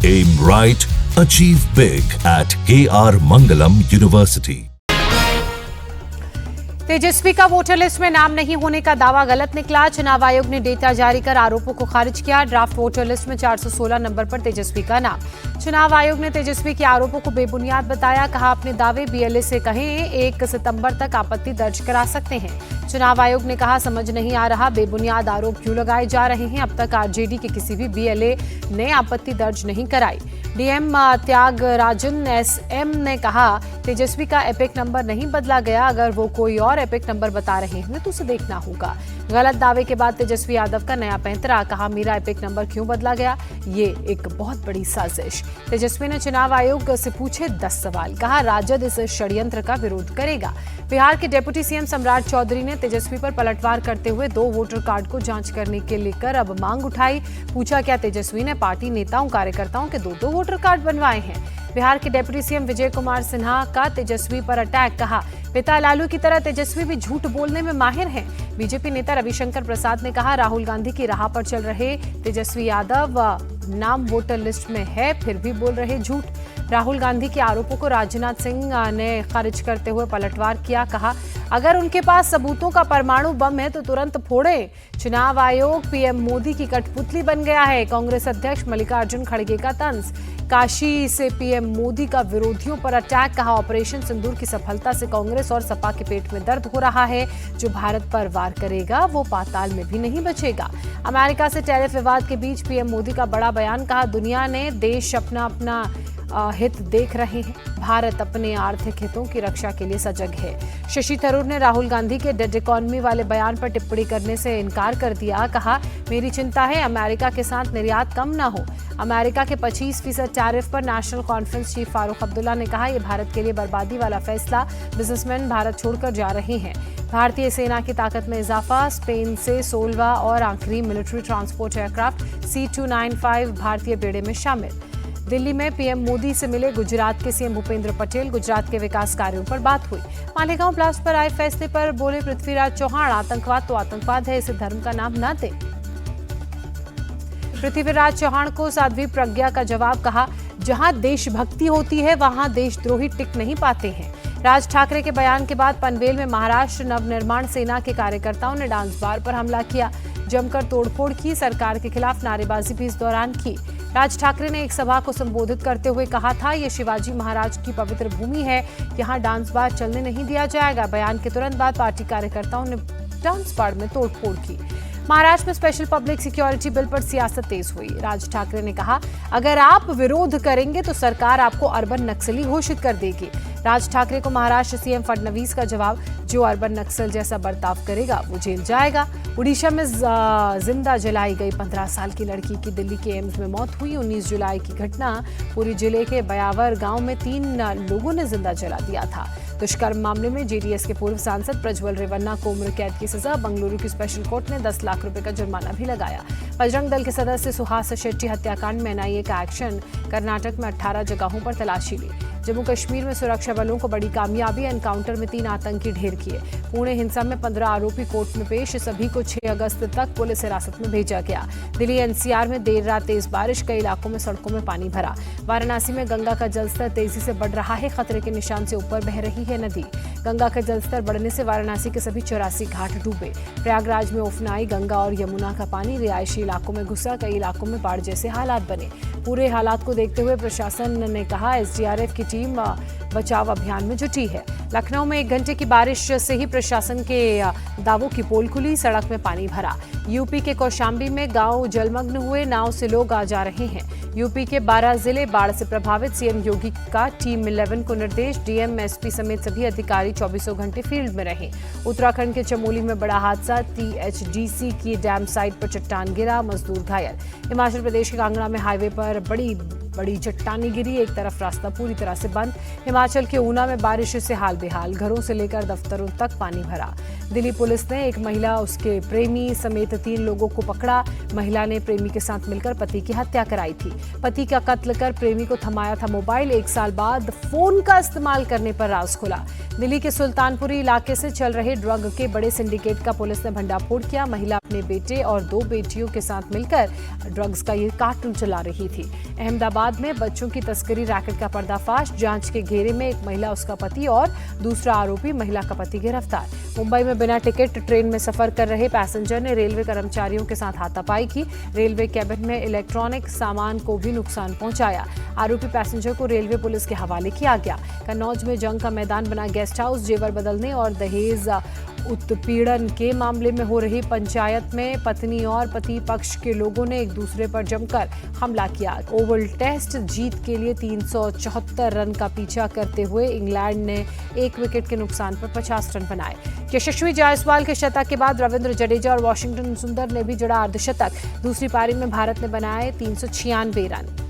Aim right, achieve big at KR Mangalam University. तेजस्वी का voter list में नाम नहीं होने का दावा गलत निकला। चुनाव आयोग ने डेटा जारी कर आरोपों को खारिज किया। ड्राफ्ट वोटर लिस्ट में 416 नंबर पर तेजस्वी का नाम। चुनाव आयोग ने तेजस्वी के आरोपों को बेबुनियाद बताया। कहा अपने दावे बीएलए से कहें, 1 सितंबर तक आपत्ति दर्ज करा सकते हैं। चुनाव आयोग ने कहा समझ नहीं आ रहा बेबुनियाद आरोप क्यों लगाए जा रहे हैं। अब तक आरजेडी के किसी भी बीएलए ने आपत्ति दर्ज नहीं कराई। डीएम त्यागराजन एसएम ने कहा तेजस्वी का एपिक नंबर नहीं बदला गया। अगर वो कोई और एपिक नंबर बता रहे हैं तो उसे देखना होगा। गलत दावे के बाद तेजस्वी यादव का नया पैंतरा। कहा मेरा एपिक नंबर क्यों बदला गया, ये एक बहुत बड़ी साजिश। तेजस्वी ने चुनाव आयोग से पूछे 10 सवाल। कहा राजद इस षड्यंत्र का विरोध करेगा। बिहार के डिप्टी सीएम सम्राट चौधरी ने तेजस्वी पर पलटवार करते हुए 2 वोटर कार्ड को जांच करने के लेकर अब मांग उठाई। पूछा क्या तेजस्वी ने पार्टी नेताओं कार्यकर्ताओं के 2 वोटर कार्ड बनवाए हैं। बिहार के डिप्टी सीएम विजय कुमार सिन्हा का तेजस्वी पर अटैक। कहा पिता लालू की तरह तेजस्वी भी झूठ बोलने में माहिर हैं। बीजेपी नेता रविशंकर प्रसाद ने कहा राहुल गांधी की राह पर चल रहे तेजस्वी यादव नाम वोटर लिस्ट में है फिर भी बोल रहे झूठ। राहुल गांधी के आरोपों को राजनाथ सिंह ने खारिज करते हुए पलटवार किया। कहा अगर उनके पास सबूतों का परमाणु बम है तो तुरंत फोड़े। चुनाव आयोग पीएम मोदी की कठपुतली बन गया है। कांग्रेस अध्यक्ष मल्लिकार्जुन खड़गे का तंज। काशी से पीएम मोदी का विरोधियों पर अटैक। कहा ऑपरेशन सिंदूर की सफलता से कांग्रेस और सपा के पेट में दर्द हो रहा है। जो भारत पर वार करेगा वो पाताल में भी नहीं बचेगा। अमेरिका से टैरिफ विवाद के बीच पीएम मोदी का बड़ा बयान। कहा दुनिया ने देश अपना हित देख रहे हैं। भारत अपने आर्थिक हितों की रक्षा के लिए सजग है। शशि थरूर ने राहुल गांधी के डेड इकोनॉमी वाले बयान पर टिप्पणी करने से इनकार कर दिया। कहा मेरी चिंता है अमेरिका के साथ निर्यात कम ना हो। अमेरिका के 25% टैरिफ पर national conference chief Farooq Abdullah ने कहा यह भारत के लिए बर्बादी वाला फैसला। बिजनेसमैन भारत छोड़कर जा रहे हैं। भारतीय सेना की ताकत में इजाफा। स्पेन से 16वां और आखिरी मिलिट्री ट्रांसपोर्ट एयरक्राफ्ट C295 भारतीय बेड़े में शामिल। दिल्ली में पीएम मोदी से मिले गुजरात के सीएम भूपेंद्र पटेल। गुजरात के विकास कार्यों पर बात हुई। मालेगांव ब्लास्ट पर आए फैसले पर बोले पृथ्वीराज चौहान आतंकवाद तो आतंकवाद है, इसे धर्म का नाम न दे। पृथ्वीराज चौहान को साध्वी प्रज्ञा का जवाब। कहा जहां देशभक्ति होती है वहां देशद्रोही टिक नहीं पाते हैं। राज ठाकरे के बयान के बाद पनवेल में महाराष्ट्र नवनिर्माण सेना के कार्यकर्ताओं ने डांस बार पर हमला किया। जमकर तोड़फोड़ की। सरकार के खिलाफ नारेबाजी भी इस दौरान की। राज ठाकरे ने एक सभा को संबोधित करते हुए कहा था ये शिवाजी महाराज की पवित्र भूमि है, यहाँ डांस बार चलने नहीं दिया जाएगा। बयान के तुरंत बाद पार्टी कार्यकर्ताओं ने डांस बार में तोड़फोड़ की। महाराष्ट्र में स्पेशल पब्लिक सिक्योरिटी बिल पर सियासत तेज हुई। राज ठाकरे ने कहा अगर आप विरोध करेंगे तो सरकार आपको अर्बन नक्सली घोषित कर देगी। राज ठाकरे को महाराष्ट्र सीएम फडणवीस का जवाब। जो अर्बन नक्सल जैसा बर्ताव करेगा वो जेल जाएगा। उड़ीसा में जिंदा जलाई गई 15 साल की लड़की की दिल्ली के एम्स में मौत हुई। 19 जुलाई की घटना। पूरी जिले के बयावर गांव में 3 लोगों ने जिंदा जला दिया था। दुष्कर्म मामले में जेडीएस के पूर्व सांसद प्रज्वल रेवन्ना को उम्र कैद की सजा। बंगलुरु की स्पेशल कोर्ट ने 10 लाख रुपए का जुर्माना भी लगाया। बजरंग दल के सदस्य सुहास शेट्टी हत्याकांड में एनआईए का एक्शन। कर्नाटक में 18 जगहों पर तलाशी ली। जम्मू कश्मीर में सुरक्षा बलों को बड़ी कामयाबी। एनकाउंटर में 3 आतंकी ढेर किए। पुणे हिंसा में 15 आरोपी कोर्ट में पेश। सभी को 6 अगस्त तक पुलिस हिरासत में भेजा गया। दिल्ली एनसीआर में देर रात तेज बारिश। कई इलाकों में सड़कों में पानी भरा। वाराणसी में गंगा का जलस्तर तेजी से बढ़ रहा है। खतरे के निशान से ऊपर बह रही है नदी। गंगा का जलस्तर बढ़ने से वाराणसी के सभी 84 घाट डूबे। प्रयागराज में उफनाई। गंगा और यमुना का पानी रिहायशी इलाकों में घुसा। कई इलाकों में बाढ़ जैसे हालात बने। पूरे हालात को देखते हुए प्रशासन ने कहा एसडीआरएफ की टीम बचाव अभियान में जुटी है। लखनऊ में 1 घंटे की बारिश से ही प्रशासन के दावों की पोल खुली। सड़क में पानी भरा। यूपी के कौशाम्बी में गांव जलमग्न हुए। नाव से लोग आ जा रहे हैं। यूपी के 12 जिले बाढ़ से प्रभावित। सीएम योगी का टीम 11 को निर्देश। डीएम एसपी समेत सभी अधिकारी 24 घंटे फील्ड में रहे। उत्तराखंड के चमोली में बड़ा हादसा। टीएचडीसी की डैम साइट पर चट्टान गिरा। मजदूर घायल। हिमाचल प्रदेश के कांगड़ा में हाईवे पर बड़ी चट्टानें गिरी। एक तरफ रास्ता पूरी तरह से बंद। हिमाचल के ऊना में बारिश से हाल बेहाल। घरों से लेकर दफ्तरों तक पानी भरा। दिल्ली पुलिस ने एक महिला, उसके प्रेमी समेत 3 लोगों को पकड़ा। महिला ने प्रेमी के साथ मिलकर पति की हत्या कराई थी। पति का कत्ल कर प्रेमी को थमाया था मोबाइल। 1 साल बाद फोन का इस्तेमाल करने पर राज खुला। दिल्ली के सुल्तानपुरी इलाके से चल रहे ड्रग के बड़े सिंडिकेट का पुलिस ने भंडाफोड़ किया। महिला अपने बेटे और 2 बेटियों के साथ मिलकर ड्रग्स का ये कार्टून चला रही थी। अहमदाबाद में बच्चों की तस्करी रैकेट का पर्दाफाश। जांच के घेरे में एक महिला, उसका पति और दूसरा आरोपी महिला का पति गिरफ्तार। मुंबई में बिना टिकट ट्रेन में सफर कर रहे पैसेंजर ने रेलवे कर्मचारियों के साथ हाथापाई की। रेलवे कैबिन में इलेक्ट्रॉनिक सामान को भी नुकसान पहुंचाया। आरोपी पैसेंजर को रेलवे पुलिस के हवाले किया गया। कन्नौज में जंग का मैदान बना गेस्ट हाउस। जेवर बदलने और दहेज उत्पीड़न के मामले में हो रही पंचायत में पत्नी और पति पक्ष के लोगों ने एक दूसरे पर जमकर हमला किया। ओवल टेस्ट जीत के लिए 374 रन का पीछा करते हुए इंग्लैंड ने 1 विकेट के नुकसान पर 50 रन बनाए। यशस्वी जायसवाल के शतक के बाद रविंद्र जडेजा और वाशिंगटन सुंदर ने भी जड़ा अर्धशतक। दूसरी पारी में भारत ने बनाए 396 रन।